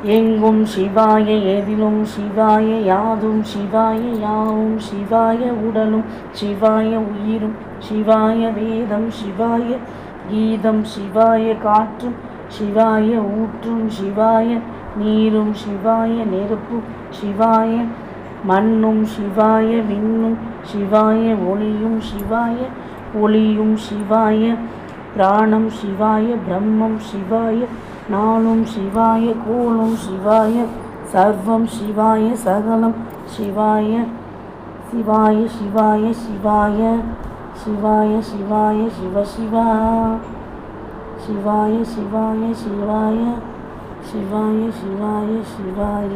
எங்கும் சிவாய எதிலும் சிவாய யாதும் சிவாய யாவும் சிவாய உடலும் சிவாய உயிரும் சிவாய வேதம் சிவாய கீதம் சிவாய காற்றும் சிவாய ஊற்றும் சிவாய நீரும் சிவாய நெருப்பும் சிவாய மண்ணும் சிவாய விண்ணும் சிவாய ஒளியும் சிவாய ஒளியும் சிவாய பிராணம் சிவாய பிரம்மம் சிவாய நாளும் சிவாய கோளும் சிவாய சர்வம் சிவாய சகலம் சிவாய சிவாய சிவாய சிவாய சிவாய சிவாய சிவ சிவா சிவாய சிவாய சிவாய சிவாய சிவாய சிவாய.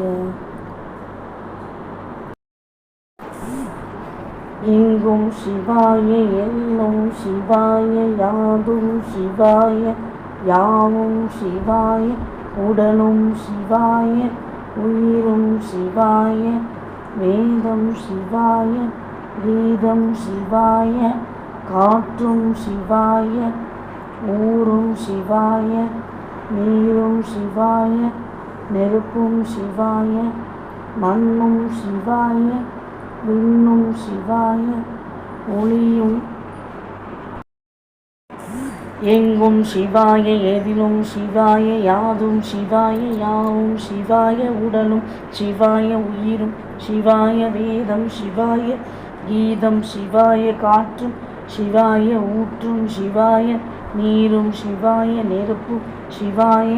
எங்கும் சிவாய எல்லும் சிவாய யாதும் சிவாய யாவும் சிவாய உடலும் சிவாய உயிரும் சிவாய வேதம் சிவாய கீதம் சிவாய காற்றும் சிவாய ஊரும் சிவாய நீரும் சிவாய நெருப்பும் சிவாய மண்ணும் சிவாய விண்ணும் சிவாய ஒளியும். எங்கும் சிவாய எதிலும் சிவாய யாதும் சிவாய யாவும் சிவாய உடலும் சிவாய உயிரும் சிவாய வேதம் சிவாய கீதம் சிவாய காற்றும் சிவாய ஊற்றும் சிவாய நீரும் சிவாய நெருப்பும் சிவாய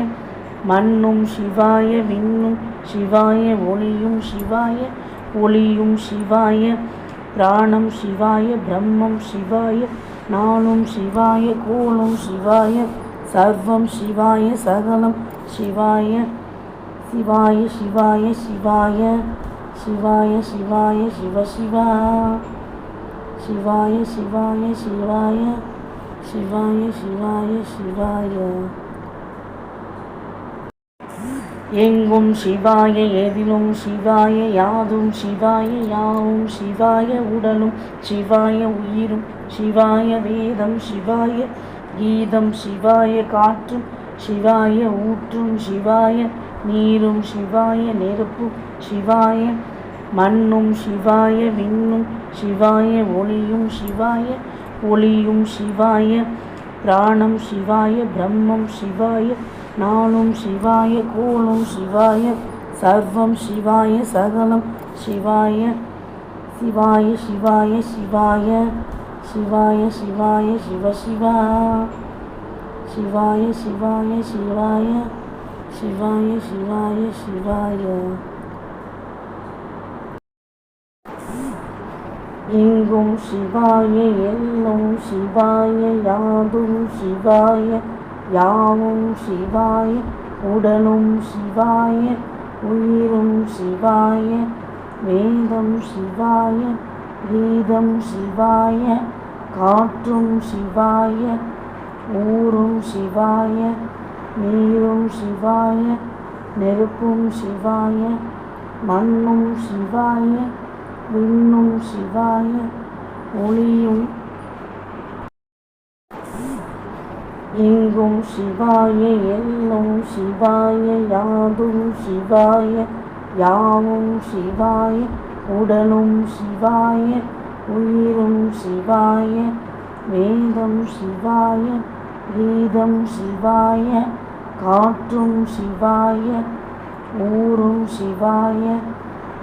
மண்ணும் சிவாய விண்ணும் சிவாய ஒளியும் சிவாய ஒளியும் சிவாய பிராணம் சிவாய பிரம்மம் சிவாய நாளும் சிவாய கோளும் சிவாய சர்வம் சிவாய சகலம் சிவாய சிவாய சிவாய சிவாய சிவாய சிவாய சிவ சிவா சிவாய சிவாய சிவாய சிவாய சிவாய சிவாய. எங்கும் சிவாய எதிலும் சிவாய யாதும் சிவாய யாவும் சிவாய உடலும் சிவாய உயிரும் சிவாய வேதம் சிவாய கீதம் சிவாய காற்றும் சிவாய ஊற்றும் சிவாய நீரும் சிவாய நெருப்பும் சிவாய மண்ணும் சிவாய விண்ணும் சிவாய ஒளியும் சிவாய ஒளியும் சிவாய பிராணம் சிவாய பிரம்மம் சிவாய நாளும் சிவாய கோளும் சிவாய சர்வம் சிவாய சகலம் சிவாய சிவாய சிவாய சிவாய சிவாய சிவாய சிவ சிவா சிவாய சிவாய சிவாய சிவாய சிவாய சிவாய. எங்கும் சிவாய எல்லும் சிவாய யாதும் சிவாய யாவும் சிவாய உடலும் சிவாய உயிரும் சிவாய வேதம் சிவாய கீதம் சிவாய காற்றும் சிவாய ஊரும் சிவாய நீரும் சிவாய நெருப்பும் சிவாய மண்ணும் சிவாய விண்ணும் சிவாய ஒளியும். எங்கும் சிவாய எல்லும் சிவாய யாதும் சிவாய யாவும் சிவாய உடலும் சிவாய உயிரும் சிவாய வேதம் சிவாய கீதம் சிவாய காற்றும் சிவாய ஊரும் சிவாய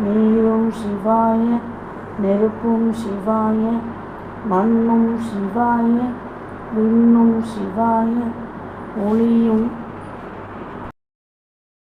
நீரும் சிவாய நெருப்பும் சிவாய மண்ணும் சிவாய விண்ணும் சிவாய ஒளியும்.